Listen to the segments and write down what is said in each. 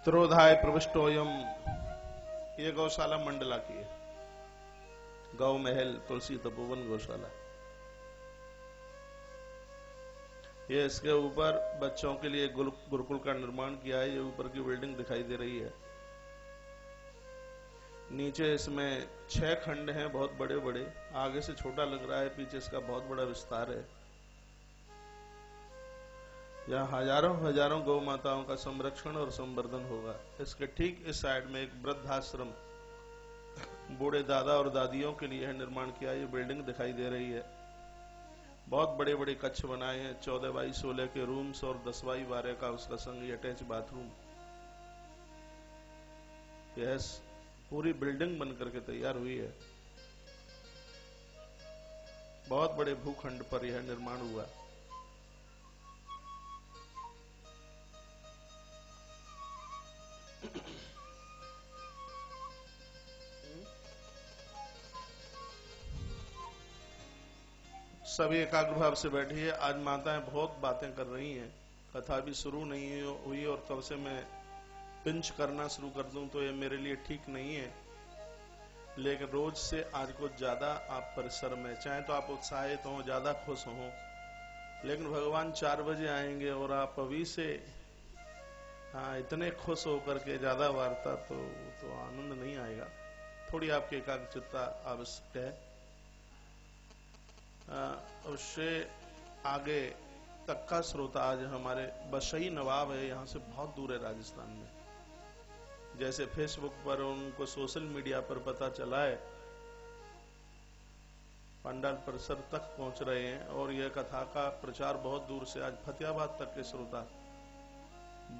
त्रोधाय प्रविष्टोयम, ये गौशाला मंडला की है। गौ महल तुलसी तपोवन गौशाला। ये इसके ऊपर बच्चों के लिए गुरुकुल का निर्माण किया है। ये ऊपर की बिल्डिंग दिखाई दे रही है। नीचे इसमें 6 खंड हैं, बहुत बड़े बड़े। आगे से छोटा लग रहा है, पीछे इसका बहुत बड़ा विस्तार है। यहाँ हजारों हजारों गौ माताओं का संरक्षण और संवर्धन होगा। इसके ठीक इस साइड में एक वृद्धाश्रम बूढ़े दादा और दादियों के लिए है निर्माण किया। ये बिल्डिंग दिखाई दे रही है। बहुत बड़े बड़े कक्ष बनाए हैं, 14x16 के रूम्स और 10x12 का उसका संग अटैच बाथरूम। यह पूरी बिल्डिंग बनकर के तैयार हुई है। बहुत बड़े भूखंड पर यह निर्माण हुआ। सभी एकाग्र भाव से बैठिए। आज माताएं बहुत बातें कर रही हैं, कथा भी शुरू नहीं हुई और तब से मैं पिंच करना शुरू कर दूं तो ये मेरे लिए ठीक नहीं है। लेकिन रोज से आज को ज्यादा आप परिसर में, चाहे तो आप उत्साहित हो, ज्यादा खुश हो, लेकिन भगवान 4 बजे आएंगे और आप अभी से इतने खुश होकर के ज्यादा वार्ता तो आनंद नहीं आएगा। थोड़ी आपकी एकाग्रचित्ता आवश्यक है। उससे आगे तक का श्रोता आज हमारे बशई नवाब है, यहाँ से बहुत दूर है राजस्थान में। जैसे फेसबुक पर उनको सोशल मीडिया पर पता चला है, पंडाल परिसर तक पहुंच रहे हैं और यह कथा का प्रचार बहुत दूर से, आज फतेहाबाद तक के श्रोता,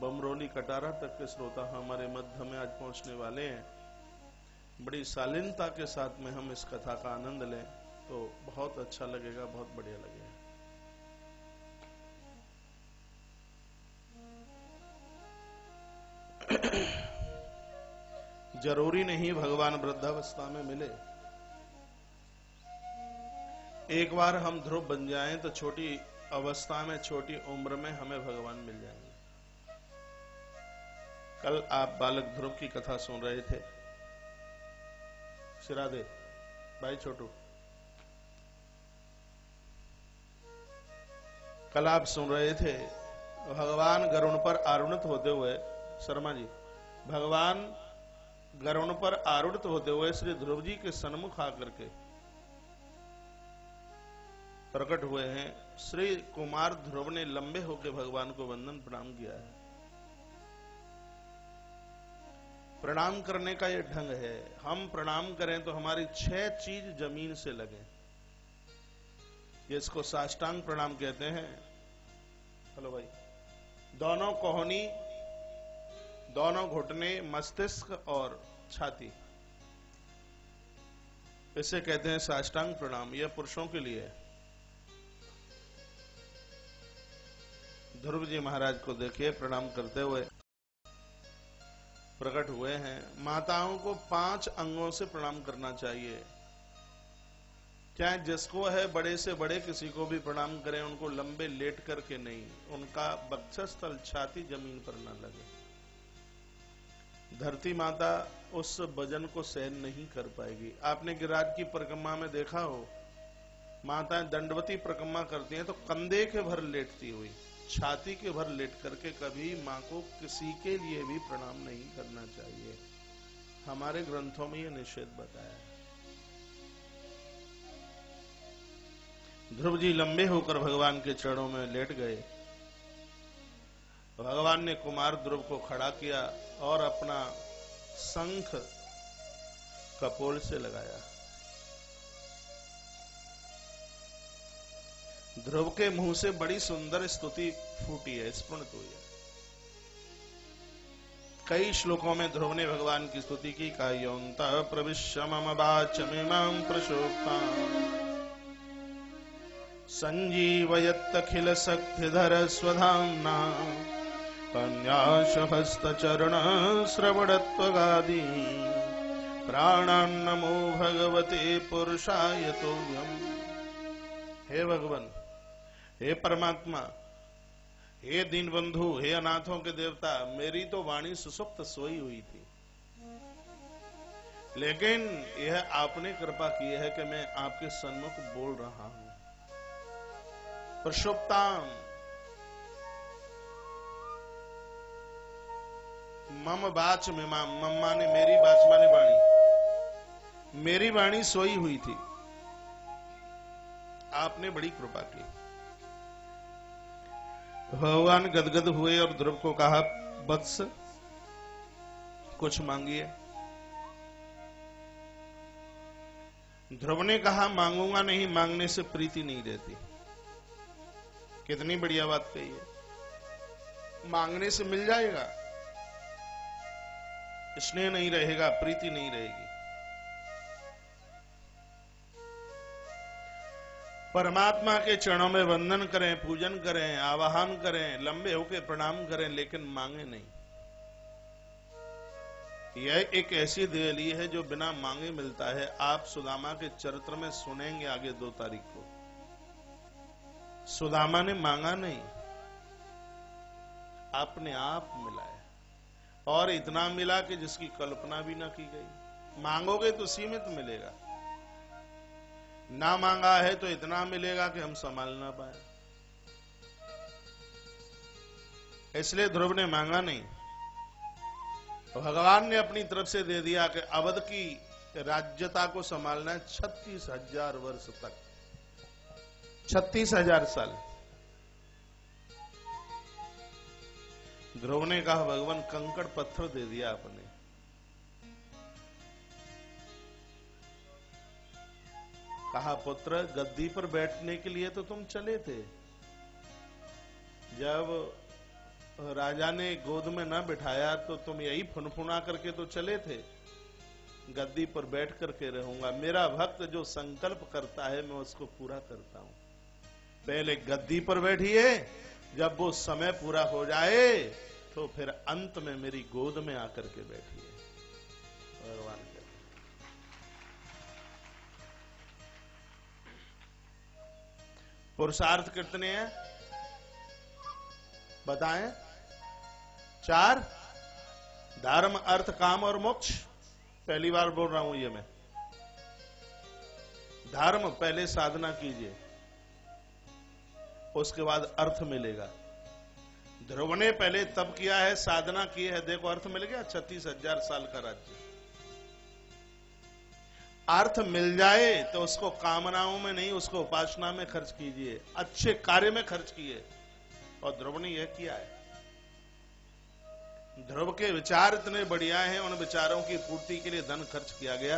बमरोली कटारा तक के श्रोता हमारे मध्य में आज पहुंचने वाले हैं। बड़ी शालीनता के साथ में हम इस कथा का आनंद लें तो बहुत अच्छा लगेगा, बहुत बढ़िया लगेगा। जरूरी नहीं भगवान वृद्धावस्था में मिले। एक बार हम ध्रुव बन जाएं तो छोटी अवस्था में, छोटी उम्र में हमें भगवान मिल जाएंगे। कल आप बालक ध्रुव की कथा सुन रहे थे। सिरादे भाई छोटू, कल आप सुन रहे थे भगवान गरुण पर आरूढ़ होते हुए, शर्मा जी, भगवान गरुण पर आरूढ़ होते हुए श्री ध्रुव जी के सन्मुख आकर के प्रकट हुए हैं। श्री कुमार ध्रुव ने लंबे होकर भगवान को वंदन प्रणाम किया है। प्रणाम करने का यह ढंग है। हम प्रणाम करें तो हमारी 6 चीज जमीन से लगे। इसको साष्टांग प्रणाम कहते हैं। हेलो भाई, दोनों कोहनी, दोनों घुटने, मस्तिष्क और छाती, इसे कहते हैं साष्टांग प्रणाम। यह पुरुषों के लिए है। ध्रुव जी महाराज को देखिए प्रणाम करते हुए प्रकट हुए हैं। माताओं को 5 अंगों से प्रणाम करना चाहिए। चाहे जिसको है, बड़े से बड़े किसी को भी प्रणाम करें, उनको लंबे लेट करके नहीं, उनका वक्षस्थल, छाती जमीन पर ना लगे। धरती माता उस वजन को सहन नहीं कर पाएगी। आपने गिरिराज की परिक्रमा में देखा हो, माताएं दंडवती परिक्रमा करती हैं तो कंधे के भर लेटती हुई, छाती के भर लेट करके कभी मां को किसी के लिए भी प्रणाम नहीं करना चाहिए। हमारे ग्रंथों में यह निषेध बताया है। ध्रुव जी लंबे होकर भगवान के चरणों में लेट गए। भगवान ने कुमार ध्रुव को खड़ा किया और अपना शंख कपोल से लगाया। ध्रुव के मुंह से बड़ी सुंदर स्तुति फूटी है, स्फुरित हुई है। कई श्लोकों में ध्रुव ने भगवान की स्तुति की। कायोंतः प्रविश्य मम वाचमिमां प्रशोक्ताम् संजीवयत्यखिल शक्तिधर स्वधाम्ना कन्याशहस्तचरण श्रवणत्वगादि प्राणान्नमो भगवते पुरुषाय तुभ्यम्। हे भगवान, हे परमात्मा, हे दीनबंधु, हे अनाथों के देवता, मेरी तो वाणी सुसुप्त सोई हुई थी, लेकिन यह आपने कृपा की है कि मैं आपके सन्मुख बोल रहा हूं। प्रसुप्ताम मम बाच में मम्मा ने मेरी बाच माने वाणी, मेरी वाणी सोई हुई थी, आपने बड़ी कृपा की। भगवान गदगद हुए और ध्रुव को कहा, वत्स कुछ मांगिए। ध्रुव ने कहा, मांगूंगा नहीं, मांगने से प्रीति नहीं रहती। कितनी बढ़िया बात कही है। मांगने से मिल जाएगा, स्नेह नहीं रहेगा, प्रीति नहीं रहेगी। परमात्मा के चरणों में वंदन करें, पूजन करें, आवाहन करें, लंबे होकर प्रणाम करें, लेकिन मांगे नहीं। यह एक ऐसी दिवाली है जो बिना मांगे मिलता है। आप सुदामा के चरित्र में सुनेंगे आगे 2 तारीख को। सुदामा ने मांगा नहीं, अपने आप मिला है, और इतना मिला कि जिसकी कल्पना भी ना की गई। मांगोगे तो सीमित मिलेगा, ना मांगा है तो इतना मिलेगा कि हम संभाल ना पाए। इसलिए ध्रुव ने मांगा नहीं, तो भगवान ने अपनी तरफ से दे दिया कि अवध की राज्यता को संभालना है 36,000 वर्ष तक, 36,000 साल। ध्रुव ने कहा, भगवान कंकड़ पत्थर दे दिया आपने। कहा, पुत्र गद्दी पर बैठने के लिए तो तुम चले थे, जब राजा ने गोद में न बिठाया तो तुम यही फुनफुना करके तो चले थे, गद्दी पर बैठ करके रहूंगा। मेरा भक्त जो संकल्प करता है मैं उसको पूरा करता हूं। पहले गद्दी पर बैठिए, जब वो समय पूरा हो जाए तो फिर अंत में मेरी गोद में आकर के बैठिए। भगवान कहते पुरुषार्थ कितने हैं बताएं? 4, धर्म, अर्थ, काम और मोक्ष। पहली बार बोल रहा हूं ये मैं। धर्म, पहले साधना कीजिए, उसके बाद अर्थ मिलेगा। ध्रुव ने पहले तब किया है, साधना की है, देखो अर्थ मिल गया, 36,000 साल का राज्य। अर्थ मिल जाए तो उसको कामनाओं में नहीं, उसको उपासना में खर्च कीजिए, अच्छे कार्य में खर्च किए। और ध्रुव ने यह किया है। ध्रुव के विचार इतने बढ़िया हैं, उन विचारों की पूर्ति के लिए धन खर्च किया गया,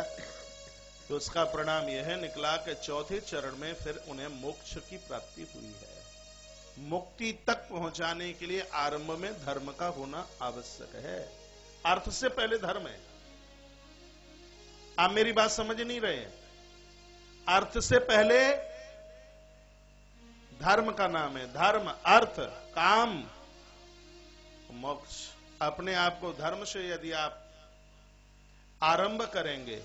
तो उसका परिणाम यह निकला कि 4थे चरण में फिर उन्हें मोक्ष की प्राप्ति हुई है। मुक्ति तक पहुंचाने के लिए आरंभ में धर्म का होना आवश्यक है। अर्थ से पहले धर्म है। आप मेरी बात समझ नहीं रहे हैं। अर्थ से पहले धर्म का नाम है। धर्म, अर्थ, काम, मोक्ष। अपने आप को धर्म से यदि आप आरंभ करेंगे,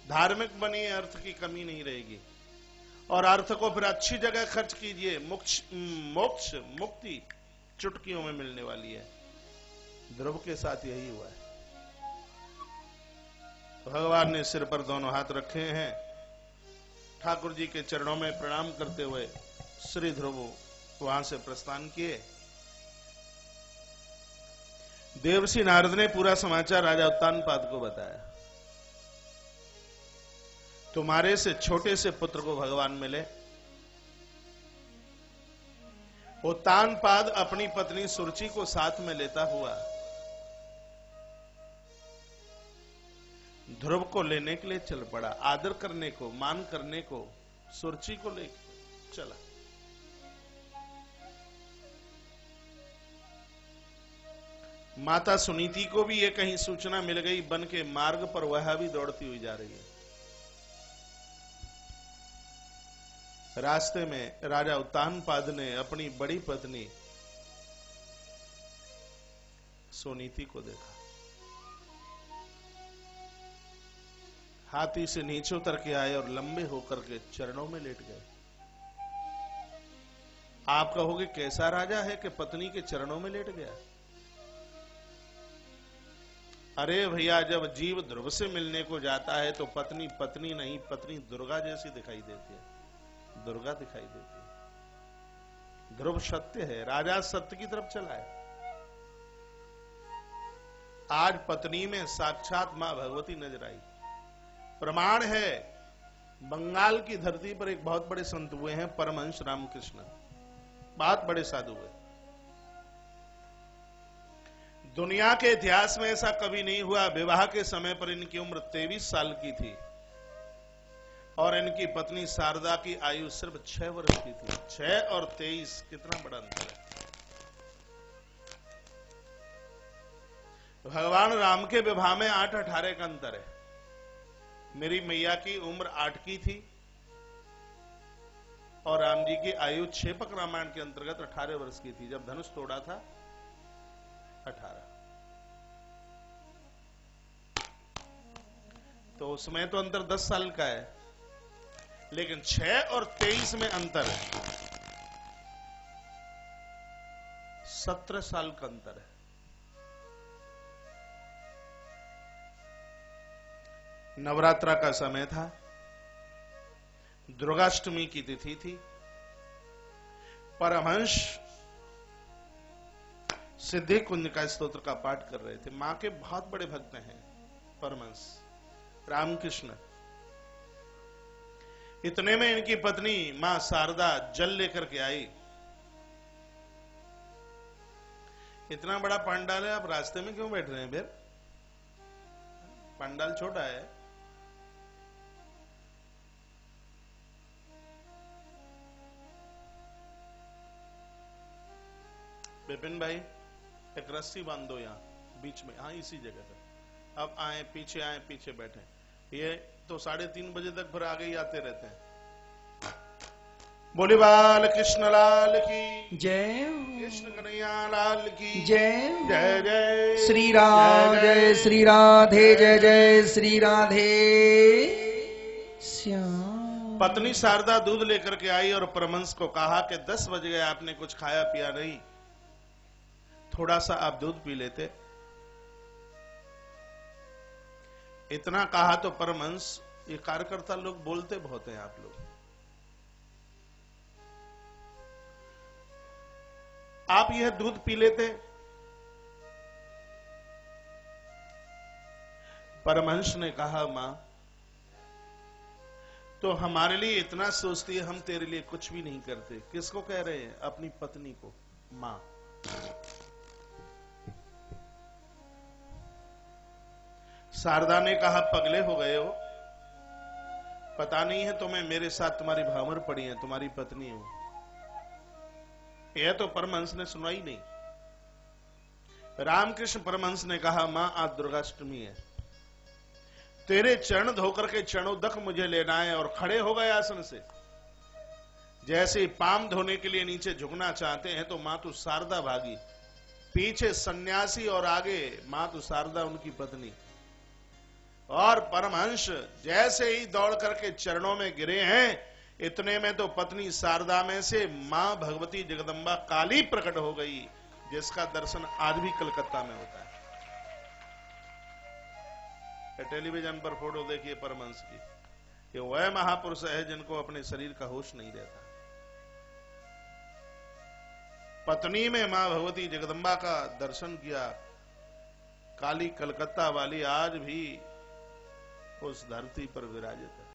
धार्मिक बनिए, अर्थ की कमी नहीं रहेगी। और अर्थ को फिर अच्छी जगह खर्च कीजिए। मोक्ष, मुक्ति चुटकियों में मिलने वाली है। ध्रुव के साथ यही हुआ है। भगवान ने सिर पर दोनों हाथ रखे हैं, ठाकुर जी के चरणों में प्रणाम करते हुए श्री ध्रुव वहां से प्रस्थान किए। देवर्षि नारद ने पूरा समाचार राजा उत्तानपाद को बताया। तुम्हारे से छोटे से पुत्र को भगवान मिले। उत्तानपाद अपनी पत्नी सुरुचि को साथ में लेता हुआ ध्रुव को लेने के लिए चल पड़ा। आदर करने को, मान करने को सुरुचि को लेकर चला। माता सुनीति को भी ये कहीं सूचना मिल गई, बन के मार्ग पर वह भी दौड़ती हुई जा रही है। रास्ते में राजा उत्तानपाद ने अपनी बड़ी पत्नी सुनीति को देखा। हाथी से नीचे उतर के आए और लंबे होकर के चरणों में लेट गए। आप कहोगे कैसा राजा है कि पत्नी के चरणों में लेट गया। अरे भैया, जब जीव ध्रुव से मिलने को जाता है तो पत्नी पत्नी नहीं, पत्नी दुर्गा जैसी दिखाई देती है, दुर्गा दिखाई देती है। ध्रुव सत्य है, राजा सत्य की तरफ चला है। आज पत्नी में साक्षात मां भगवती नजर आई। प्रमाण है, बंगाल की धरती पर एक बहुत बड़े संत हुए हैं, परमहंस रामकृष्ण, बहुत बड़े साधु हुए। दुनिया के इतिहास में ऐसा कभी नहीं हुआ। विवाह के समय पर इनकी उम्र 23 साल की थी और इनकी पत्नी शारदा की आयु सिर्फ 6 वर्ष की थी। 6 और 23, कितना बड़ा अंतर है। भगवान राम के विवाह में 8-18 का अंतर है। मेरी मैया की उम्र 8 की थी और राम जी की आयु क्षेपक रामायण के अंतर्गत 18 वर्ष की थी। जब धनुष तोड़ा था 18, तो उसमें तो अंतर 10 साल का है, लेकिन 6 और 23 में अंतर है, 17 साल का अंतर है। नवरात्रा का समय था, दुर्गाष्टमी की तिथि थी। परमहंस सिद्धि कुंज का स्तोत्र का पाठ कर रहे थे। मां के बहुत बड़े भक्त हैं परमहंस रामकृष्ण। इतने में इनकी पत्नी मां शारदा जल लेकर के आई। इतना बड़ा पंडाल है, आप रास्ते में क्यों बैठ रहे हैं? फिर पंडाल छोटा है। विपिन भाई, एक रस्सी बांध दो यहां बीच में। हाँ, इसी जगह पर। अब आए, पीछे बैठे। ये तो 3:30 बजे तक फिर आगे ही आते रहते हैं। बोली बाल कृष्ण लाल की जय, कृष्ण कन्हैया लाल की जय। जय जय श्री राम, जय श्री राधे, जय जय श्री राधे श्याम। पत्नी शारदा दूध लेकर के आई और परमहंस को कहा कि 10 बज गए, आपने कुछ खाया पिया नहीं, थोड़ा सा आप दूध पी लेते। इतना कहा तो परमहंस, ये कार्यकर्ता लोग बोलते बहुत हैं, आप लोग, आप यह दूध पी लेते। परमहंस ने कहा, मां तो हमारे लिए इतना सोचती है, हम तेरे लिए कुछ भी नहीं करते। किसको कह रहे हैं? अपनी पत्नी को। मां, शारदा ने कहा, पगले हो गए हो, पता नहीं है तुम्हें मेरे साथ तुम्हारी भामर पड़ी है, तुम्हारी पत्नी हो। यह तो परमहंस ने सुना ही नहीं। रामकृष्ण परमहंस ने कहा, मां आज दुर्गाष्टमी है, तेरे चरण धोकर के चरणोदक मुझे लेना है। और खड़े हो गए आसन से। जैसे पाम धोने के लिए नीचे झुकना चाहते हैं तो मां तो शारदा भागी, पीछे सन्यासी और आगे मां तो शारदा उनकी पत्नी। और परमहंस जैसे ही दौड़ करके चरणों में गिरे हैं, इतने में तो पत्नी शारदा में से मां भगवती जगदम्बा काली प्रकट हो गई, जिसका दर्शन आज भी कलकत्ता में होता है। टेलीविजन पर फोटो देखिए परमहंस की, कि वह महापुरुष है जिनको अपने शरीर का होश नहीं रहता। पत्नी में मां भगवती जगदम्बा का दर्शन किया। काली कलकत्ता वाली आज भी उस धरती पर विराजित है।